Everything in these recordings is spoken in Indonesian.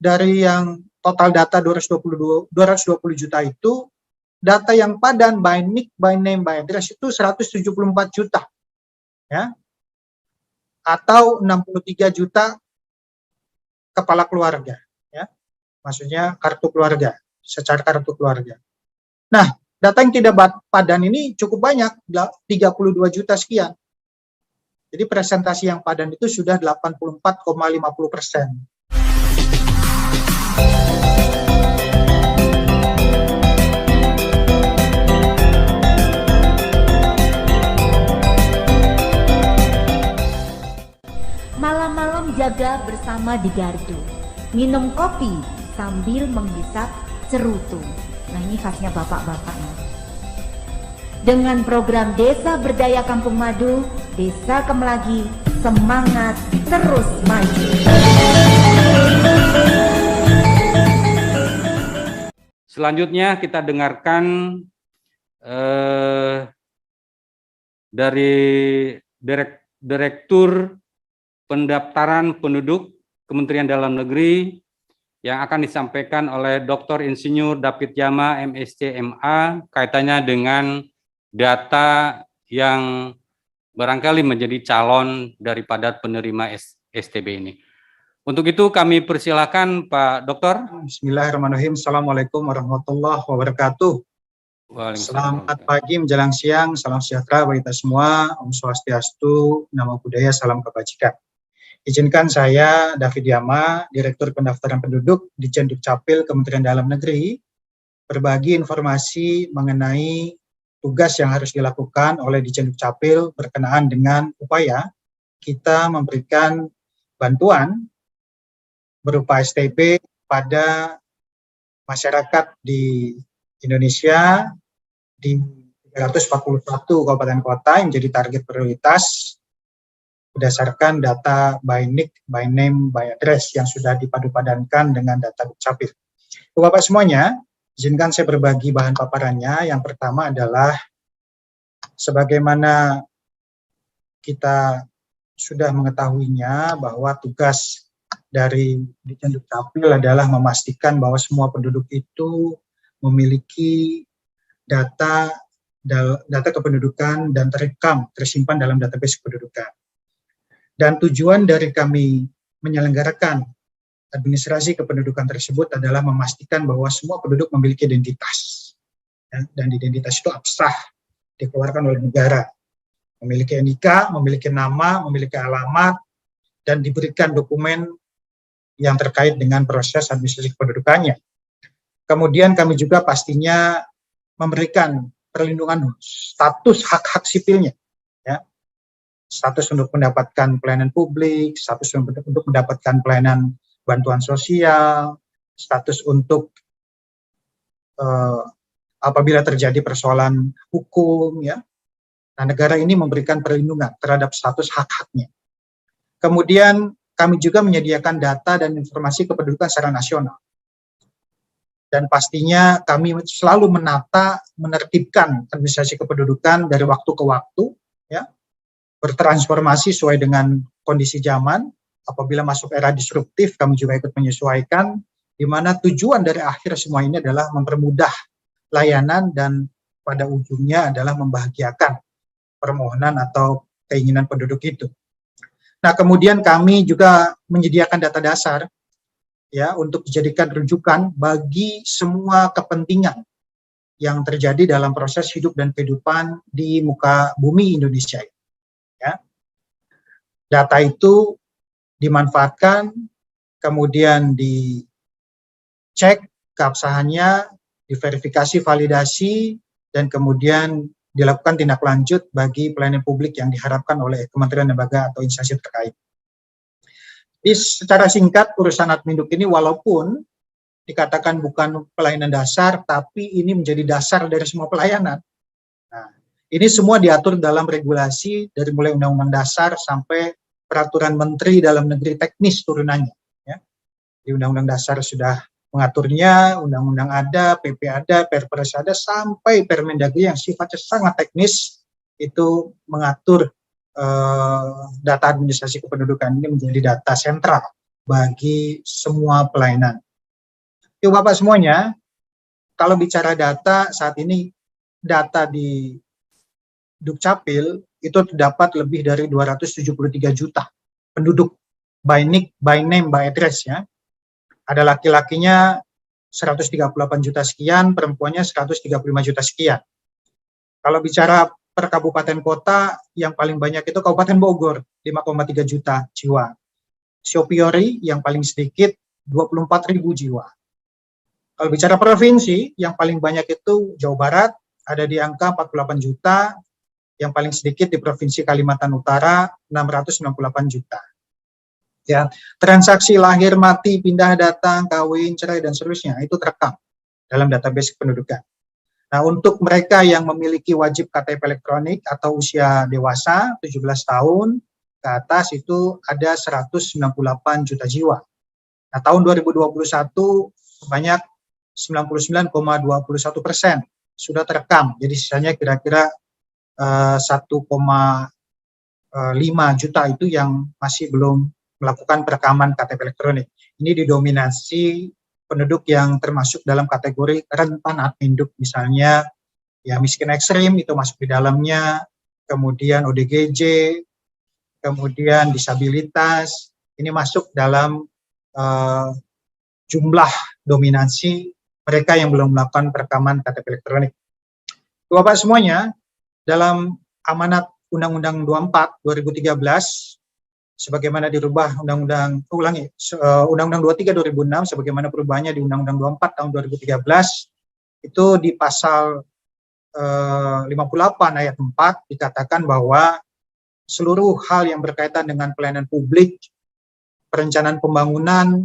dari yang total data 220 juta itu, data yang padan by NIK, by name, by address itu 174 juta, ya, atau 63 juta kepala keluarga, ya, maksudnya kartu keluarga, secara kartu keluarga. Nah, data yang tidak padan ini cukup banyak, 32 juta sekian. Jadi presentasi yang padan itu sudah 84,50%. Malam-malam jaga bersama di gardu, minum kopi sambil menghisap cerutu. Nah, ini khasnya bapak-bapak nih. Dengan program Desa Berdaya Kampung Madu, Desa Kemelagi semangat terus maju. Selanjutnya kita dengarkan dari Direktur Pendaftaran Penduduk Kementerian Dalam Negeri yang akan disampaikan oleh Dr. Insinyur David Yama, MSc, MA, kaitannya dengan data yang barangkali menjadi calon daripada penerima STB ini. Untuk itu kami persilakan Pak Dokter. Bismillahirrahmanirrahim. Assalamualaikum warahmatullahi wabarakatuh. Selamat pagi menjelang siang, salam sejahtera bagi kita semua. Om Swastiastu, Namo Buddhaya, salam kebajikan. Izinkan saya, David Yama, Direktur Pendaftaran Penduduk di Dukcapil Kementerian Dalam Negeri, berbagi informasi mengenai tugas yang harus dilakukan oleh Dijen Dukcapil berkenaan dengan upaya kita memberikan bantuan berupa STB pada masyarakat di Indonesia di 341 kabupaten kota yang menjadi target prioritas berdasarkan data by NIK, by name, by address yang sudah dipadu-padankan dengan data Dukcapil. Bapak semuanya, izinkan saya berbagi bahan paparannya. Yang pertama adalah sebagaimana kita sudah mengetahuinya bahwa tugas dari Dijen Dukcapil adalah memastikan bahwa semua penduduk itu memiliki data kependudukan dan tersimpan dalam database kependudukan. Dan tujuan dari kami menyelenggarakan administrasi kependudukan tersebut adalah memastikan bahwa semua penduduk memiliki identitas. Ya, dan identitas itu absah, dikeluarkan oleh negara. Memiliki NIK, memiliki nama, memiliki alamat, dan diberikan dokumen yang terkait dengan proses administrasi kependudukannya. Kemudian kami juga pastinya memberikan perlindungan status hak-hak sipilnya. Ya. Status untuk mendapatkan pelayanan publik, status untuk mendapatkan pelayanan bantuan sosial, status untuk apabila terjadi persoalan hukum, ya. Nah, negara ini memberikan perlindungan terhadap status hak-haknya. Kemudian kami juga menyediakan data dan informasi kependudukan secara nasional. Dan pastinya kami selalu menertibkan administrasi kependudukan dari waktu ke waktu, ya, bertransformasi sesuai dengan kondisi zaman. Apabila masuk era disruptif, kami juga ikut menyesuaikan, di mana tujuan dari akhir semua ini adalah mempermudah layanan dan pada ujungnya adalah membahagiakan permohonan atau keinginan penduduk itu. Nah, kemudian kami juga menyediakan data dasar, ya, untuk dijadikan rujukan bagi semua kepentingan yang terjadi dalam proses hidup dan kehidupan di muka bumi Indonesia. Ya. Data itu dimanfaatkan, kemudian dicek keabsahannya, diverifikasi, validasi, dan kemudian dilakukan tindak lanjut bagi pelayanan publik yang diharapkan oleh kementerian lembaga atau instansi terkait. Jadi secara singkat, urusan adminduk ini walaupun dikatakan bukan pelayanan dasar, tapi ini menjadi dasar dari semua pelayanan. Nah, ini semua diatur dalam regulasi dari mulai Undang-Undang Dasar sampai Peraturan Menteri Dalam Negeri teknis turunannya. Ya. Di Undang-Undang Dasar sudah mengaturnya, undang-undang ada, PP ada, Perpres ada, sampai Permendagri yang sifatnya sangat teknis itu mengatur data administrasi kependudukan ini menjadi data sentral bagi semua pelayanan. Yuk Bapak semuanya, kalau bicara data saat ini, data di Dukcapil itu terdapat lebih dari 273 juta penduduk by nick, by name, by address ya. Ada laki-lakinya 138 juta sekian, perempuannya 135 juta sekian. Kalau bicara per kabupaten kota, yang paling banyak itu Kabupaten Bogor, 5,3 juta jiwa. Siopiori yang paling sedikit 24.000 jiwa. Kalau bicara provinsi, yang paling banyak itu Jawa Barat, ada di angka 48 juta, yang paling sedikit di Provinsi Kalimantan Utara 698 juta. Ya, transaksi lahir, mati, pindah, datang, kawin, cerai dan seterusnya itu terekam dalam database kependudukan. Nah, untuk mereka yang memiliki wajib KTP elektronik atau usia dewasa 17 tahun ke atas itu ada 198 juta jiwa. Nah, tahun 2021 banyak 99,21% sudah terekam. Jadi sisanya kira-kira 1,5 juta itu yang masih belum melakukan perekaman KTP elektronik. Ini didominasi penduduk yang termasuk dalam kategori rentan adminduk, misalnya ya miskin ekstrim itu masuk di dalamnya, kemudian ODGJ, kemudian disabilitas, ini masuk dalam jumlah dominasi mereka yang belum melakukan perekaman KTP elektronik. Bapak semuanya, dalam amanat Undang-Undang 24 2013 sebagaimana dirubah Undang-Undang 23 2006 sebagaimana perubahannya di Undang-Undang 24 tahun 2013 itu di pasal 58 ayat 4 dikatakan bahwa seluruh hal yang berkaitan dengan pelayanan publik, perencanaan pembangunan,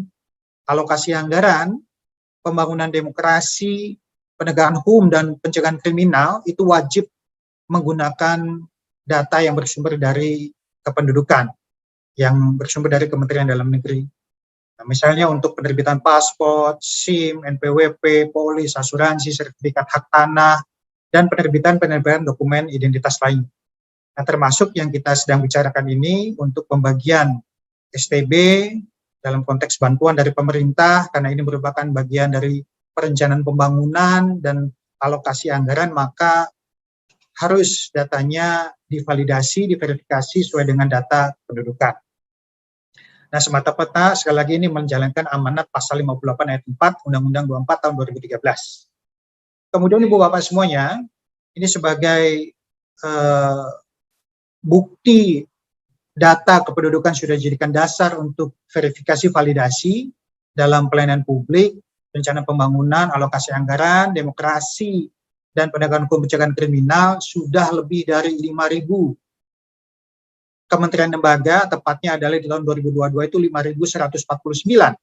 alokasi anggaran, pembangunan demokrasi, penegakan hukum dan pencegahan kriminal itu wajib menggunakan data yang bersumber dari kependudukan, yang bersumber dari Kementerian Dalam Negeri. Nah, misalnya untuk penerbitan paspor, SIM, NPWP, polis, asuransi, sertifikat hak tanah, dan penerbitan dokumen identitas lain. Nah, termasuk yang kita sedang bicarakan ini untuk pembagian STB dalam konteks bantuan dari pemerintah, karena ini merupakan bagian dari perencanaan pembangunan dan alokasi anggaran, maka harus datanya divalidasi, diverifikasi sesuai dengan data pendudukan. Nah, semata-mata sekali lagi ini menjalankan amanat pasal 58 ayat 4 Undang-Undang 24 tahun 2013. Kemudian Ibu Bapak semuanya, ini sebagai bukti data kependudukan sudah dijadikan dasar untuk verifikasi validasi dalam pelayanan publik, rencana pembangunan, alokasi anggaran, demokrasi, dan penegakan hukum pencegahan kriminal sudah lebih dari 5.000 kementerian lembaga, tepatnya adalah di tahun 2022 itu 5.149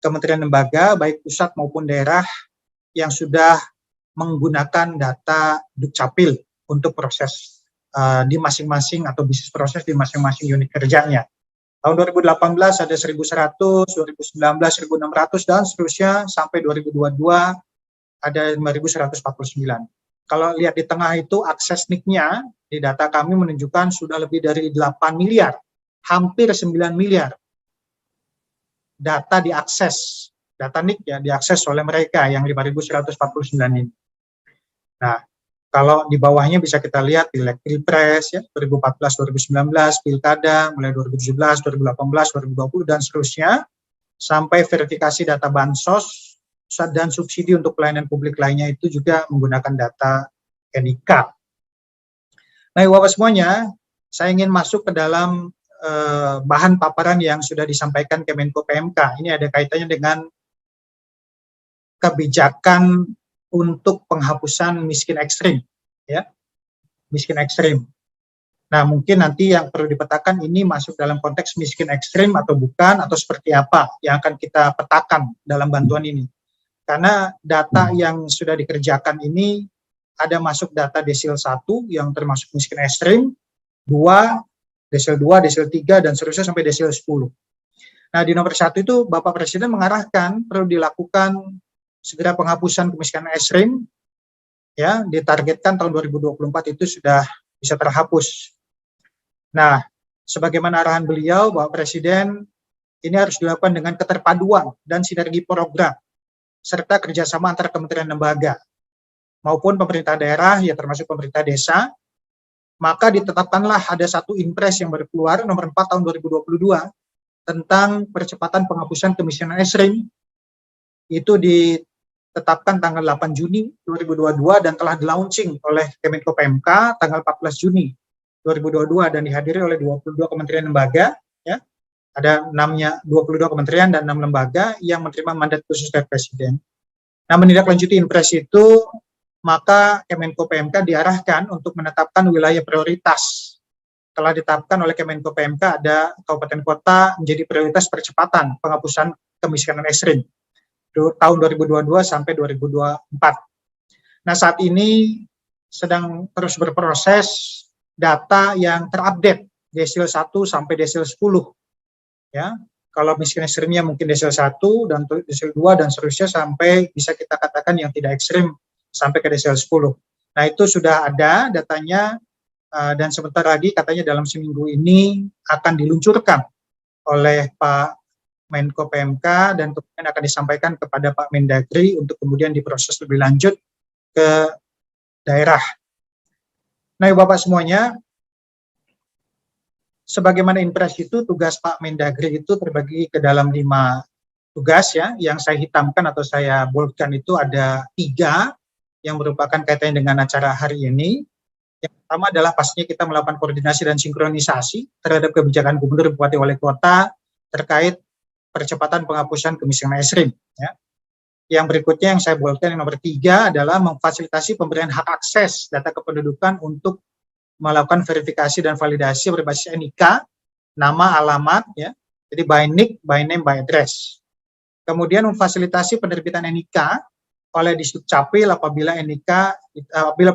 kementerian lembaga, baik pusat maupun daerah, yang sudah menggunakan data Dukcapil untuk proses di masing-masing atau bisnis proses di masing-masing unit kerjanya. Tahun 2018 ada 1.100, 2019 1.600, dan seterusnya sampai 2022 ada 5.149. Kalau lihat di tengah itu akses NIK-nya di data kami menunjukkan sudah lebih dari 8 miliar, hampir 9 miliar data diakses, data NIK ya diakses oleh mereka yang 5.149 ini. Nah, kalau di bawahnya bisa kita lihat Pileg Pilpres ya 2014, 2019, Pilkada mulai 2017, 2018, 2020 dan seterusnya sampai verifikasi data bansos dan subsidi untuk pelayanan publik lainnya itu juga menggunakan data NIK. Nah, Bapak semuanya, saya ingin masuk ke dalam bahan paparan yang sudah disampaikan Kemenko PMK. Ini ada kaitannya dengan kebijakan untuk penghapusan miskin ekstrim, ya, miskin ekstrim. Nah, mungkin nanti yang perlu dipetakan ini masuk dalam konteks miskin ekstrim atau bukan, atau seperti apa yang akan kita petakan dalam bantuan ini. Karena data yang sudah dikerjakan ini ada masuk data desil 1 yang termasuk miskin ekstrim, 2, desil 2, desil 3, dan seterusnya sampai desil 10. Nah, di nomor 1 itu Bapak Presiden mengarahkan perlu dilakukan segera penghapusan kemiskinan ekstrim, ya, ditargetkan tahun 2024 itu sudah bisa terhapus. Nah, sebagaimana arahan beliau, Bapak Presiden ini harus dilakukan dengan keterpaduan dan sinergi program, serta kerjasama antara kementerian lembaga, maupun pemerintah daerah, ya termasuk pemerintah desa. Maka ditetapkanlah ada satu impres yang baru keluar, nomor 4 tahun 2022, tentang percepatan penghapusan kemiskinan ekstrim. Itu ditetapkan tanggal 8 Juni 2022 dan telah di-launching oleh Kemenko PMK tanggal 14 Juni 2022 dan dihadiri oleh 22 kementerian lembaga, ya. Ada 22 kementerian dan 6 lembaga yang menerima mandat khusus dari Presiden. Nah, menindaklanjuti impres itu, maka Kemenko PMK diarahkan untuk menetapkan wilayah prioritas. Telah ditetapkan oleh Kemenko PMK ada kabupaten kota menjadi prioritas percepatan penghapusan kemiskinan ekstrim tahun 2022 sampai 2024. Nah, saat ini sedang terus berproses data yang terupdate desil 1 sampai desil 10. Ya, kalau miskin ekstrimnya mungkin desil 1 dan desil 2 dan seterusnya sampai bisa kita katakan yang tidak ekstrim sampai ke desil 10. Nah, itu sudah ada datanya dan sebentar lagi katanya dalam seminggu ini akan diluncurkan oleh Pak Menko PMK dan kemudian akan disampaikan kepada Pak Mendagri untuk kemudian diproses lebih lanjut ke daerah. Nah, Bapak semuanya, sebagaimana impres itu, tugas Pak Mendagri itu terbagi ke dalam 5 tugas, ya. Yang saya hitamkan atau saya boldkan itu ada 3 yang merupakan kaitannya dengan acara hari ini. Yang pertama adalah pastinya kita melakukan koordinasi dan sinkronisasi terhadap kebijakan gubernur, bupati, wali kota terkait percepatan penghapusan kemiskinan ekstrim. Ya. Yang berikutnya yang saya boldkan yang nomor 3 adalah memfasilitasi pemberian hak akses data kependudukan untuk melakukan verifikasi dan validasi berbasis NIK, nama, alamat, ya. Jadi by NIK, by name, by address. Kemudian memfasilitasi penerbitan NIK oleh Disdukcapil apabila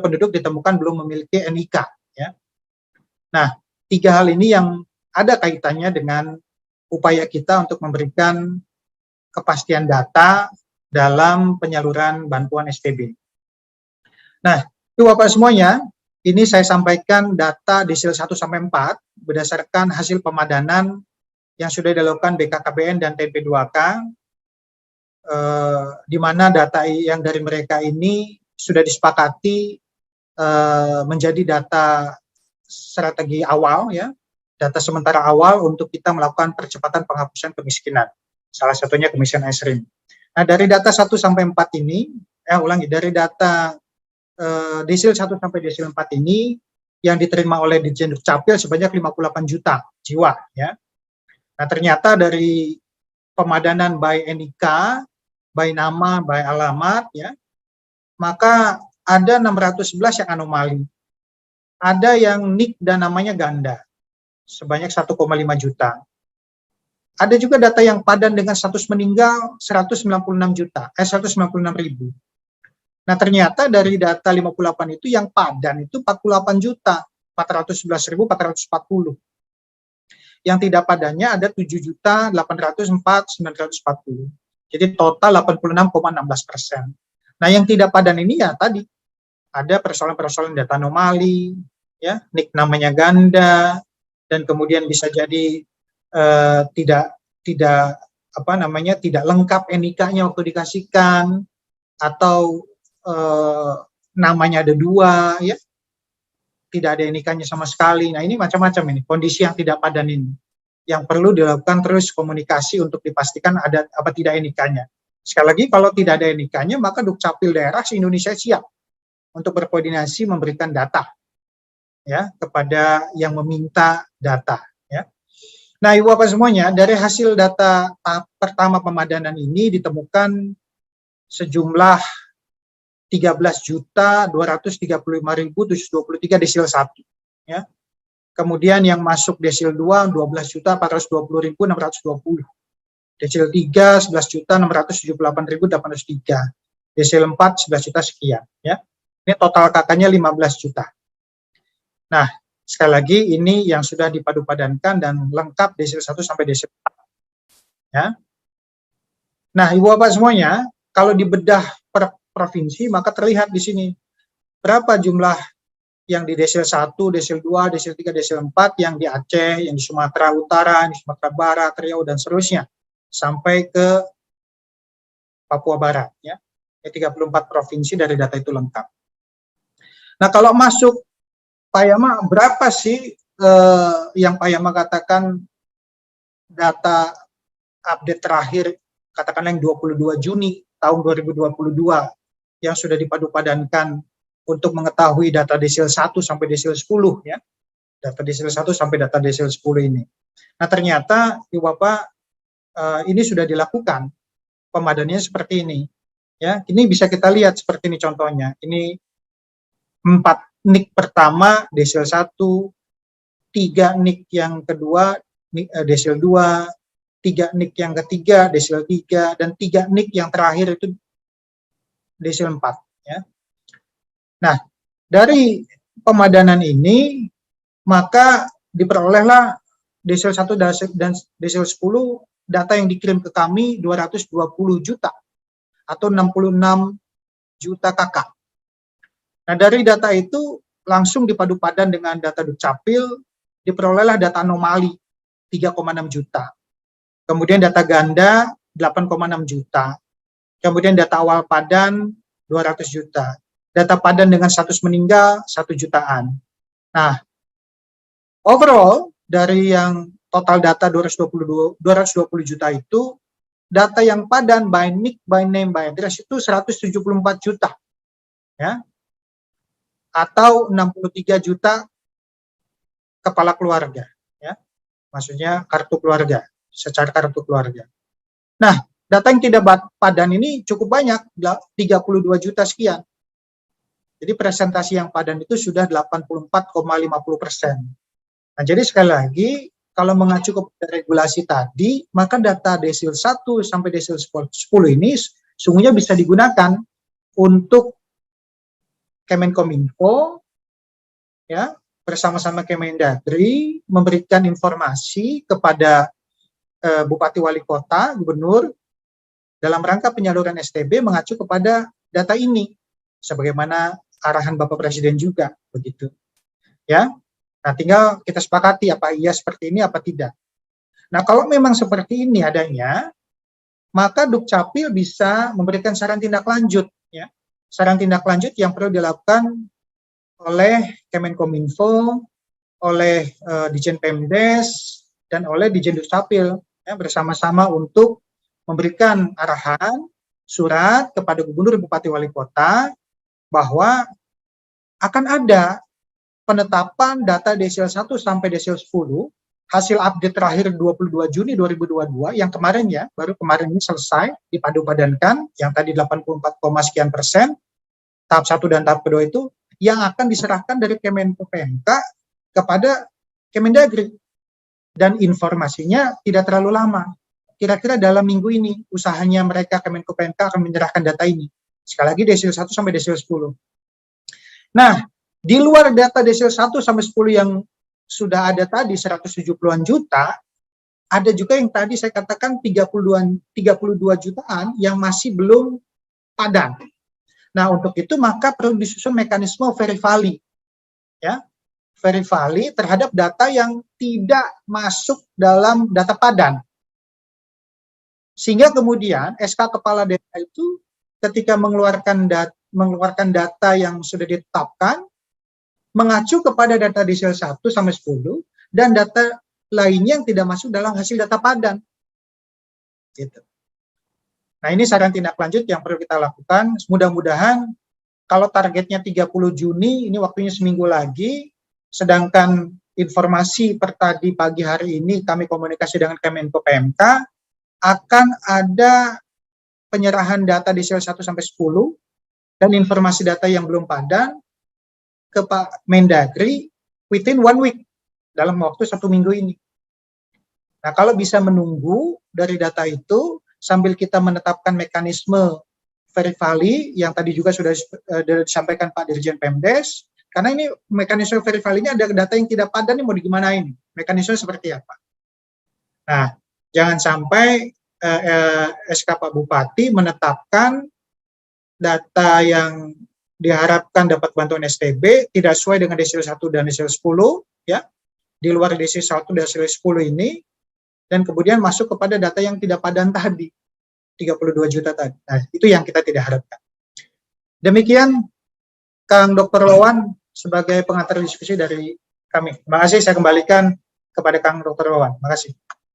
penduduk ditemukan belum memiliki NIK, ya. Nah, 3 hal ini yang ada kaitannya dengan upaya kita untuk memberikan kepastian data dalam penyaluran bantuan SPB. Nah, itu Bapak semuanya. Ini saya sampaikan data desil 1 sampai 4 berdasarkan hasil pemadanan yang sudah dilakukan BKKBN dan TNP2K, di mana data yang dari mereka ini sudah disepakati menjadi data strategi awal, ya, data sementara awal untuk kita melakukan percepatan penghapusan kemiskinan. Salah satunya kemiskinan ekstrim. Nah, dari data 1 sampai 4 ini, dari data desil 1 sampai desil 4 ini yang diterima oleh Ditjen Dukcapil sebanyak 58 juta jiwa, ya. Nah, ternyata dari pemadanan by NIK, by nama, by alamat, ya, maka ada 611 yang anomali. Ada yang NIK dan namanya ganda sebanyak 1,5 juta. Ada juga data yang padan dengan status meninggal 196.000. Nah, ternyata dari data 58 itu yang padan itu 48.411.440. Yang tidak padannya ada 7.804.940. Jadi total 86,16%. Nah, yang tidak padan ini ya tadi ada persoalan-persoalan data anomali, ya, NIK namanya ganda, dan kemudian bisa jadi tidak lengkap NIK-nya waktu dikasihkan, atau namanya ada 2, ya, tidak ada NIK-nya sama sekali. Nah, ini macam-macam ini kondisi yang tidak padan ini, yang perlu dilakukan terus komunikasi untuk dipastikan ada apa tidak NIK-nya. Sekali lagi, kalau tidak ada NIK-nya, maka Dukcapil daerah se-Indonesia siap untuk berkoordinasi memberikan data, ya, kepada yang meminta data, ya. Nah, Ibu Bapak semuanya, dari hasil data tahap pertama pemadanan ini ditemukan sejumlah 13.235.723 desil 1, ya. Kemudian yang masuk desil 2 12.420.620. Desil 3 11.678.803. Desil 4 11 juta sekian, ya. Ini total kakaknya 15 juta. Nah, sekali lagi ini yang sudah dipadu-padankan dan lengkap desil 1 sampai desil 4. Ya. Nah, Ibu Bapak semuanya, kalau dibedah per provinsi maka terlihat di sini berapa jumlah yang di desil 1, desil 2, desil 3, desil 4, yang di Aceh, yang di Sumatera Utara, di Sumatera Barat, Riau, dan seterusnya, sampai ke Papua Barat. Ya. 34 provinsi dari data itu lengkap. Nah, kalau masuk Pak Yama, berapa sih yang Pak Yama katakan data update terakhir, katakanlah yang 22 Juni tahun 2022, yang sudah dipadu-padankan untuk mengetahui data desil 1 sampai desil 10, ya. Data desil 1 sampai data desil 10 ini. Nah, ternyata Ibu Bapak, ini sudah dilakukan pemadanannya seperti ini. Ya, ini bisa kita lihat seperti ini contohnya. Ini 4 NIK pertama desil 1, 3 NIK yang kedua desil 2, 3 NIK yang ketiga desil 3, dan 3 NIK yang terakhir itu desil 4. Ya. Nah, dari pemadanan ini, maka diperolehlah desil 1 dan desil 10, data yang dikirim ke kami 220 juta atau 66 juta KK. Nah, dari data itu langsung dipadu padan dengan data Dukcapil, diperolehlah data anomali 3,6 juta. Kemudian data ganda 8,6 juta. Kemudian data awal padan 200 juta. Data padan dengan status meninggal 1 jutaan. Nah, overall dari yang total data 220 juta itu, data yang padan by NIK, by name, by address itu 174 juta. Ya. Atau 63 juta kepala keluarga. Ya. Maksudnya kartu keluarga, secara kartu keluarga. Nah, data yang tidak padan ini cukup banyak, 32 juta sekian. Jadi presentasi yang padan itu sudah 84,50%. Nah, jadi sekali lagi, kalau mengacu kepada regulasi tadi, maka data desil 1 sampai desil 10 ini sungguhnya bisa digunakan untuk Kemenkominfo, ya, bersama-sama Kemendagri memberikan informasi kepada Bupati Wali Kota, Gubernur, dalam rangka penyaluran STB mengacu kepada data ini, sebagaimana arahan Bapak Presiden juga, begitu. Ya, nah tinggal kita sepakati apa iya seperti ini apa tidak. Nah, kalau memang seperti ini adanya, maka Dukcapil bisa memberikan saran tindak lanjut, ya. Saran tindak lanjut yang perlu dilakukan oleh Kemenkominfo, oleh Dijen Pemdes, dan oleh Dijen Dukcapil, ya, bersama-sama untuk memberikan arahan surat kepada Gubernur Bupati Wali Kota bahwa akan ada penetapan data desil 1 sampai desil 10, hasil update terakhir 22 Juni 2022, yang kemarin ya, baru kemarin ini selesai, dipadu-padankan, yang tadi 84, sekian persen, tahap 1 dan tahap kedua itu, yang akan diserahkan dari Kemenko PMK kepada Kemendagri. Dan informasinya tidak terlalu lama. Kira-kira dalam minggu ini, usahanya mereka Kemenko PMK akan menyerahkan data ini. Sekali lagi desil 1 sampai desil 10. Nah, di luar data desil 1 sampai 10 yang sudah ada tadi 170-an juta, ada juga yang tadi saya katakan 32 jutaan yang masih belum padan. Nah, untuk itu maka perlu disusun mekanisme verifali. Ya. Verifali terhadap data yang tidak masuk dalam data padan. Sehingga kemudian SK Kepala Desa itu ketika mengeluarkan data yang sudah ditetapkan, mengacu kepada data desil 1 sampai 10 dan data lainnya yang tidak masuk dalam hasil data padan. Gitu. Nah, ini saran tindak lanjut yang perlu kita lakukan. Mudah-mudahan kalau targetnya 30 Juni, ini waktunya seminggu lagi, sedangkan informasi per tadi pagi hari ini kami komunikasi dengan Kemenko PMK, akan ada penyerahan data desil 1 sampai 10 dan informasi data yang belum padan ke Pak Mendagri within 1 week, dalam waktu 1 minggu ini. Nah, kalau bisa menunggu dari data itu sambil kita menetapkan mekanisme verifali yang tadi juga sudah disampaikan Pak Dirjen Pemdes, karena ini mekanisme verifalinya ada data yang tidak padan, ini mau digimanain? Mekanisme seperti apa? Nah, jangan sampai SK Pak Bupati menetapkan data yang diharapkan dapat bantuan STB, tidak sesuai dengan desil 1 dan desil 10, ya, di luar desil 1 dan desil 10 ini, dan kemudian masuk kepada data yang tidak padan tadi, 32 juta tadi. Nah, itu yang kita tidak harapkan. Demikian, Kang Dr. Wawan, sebagai pengantar diskusi dari kami. Terima kasih, saya kembalikan kepada Kang Dr. Wawan. Terima kasih.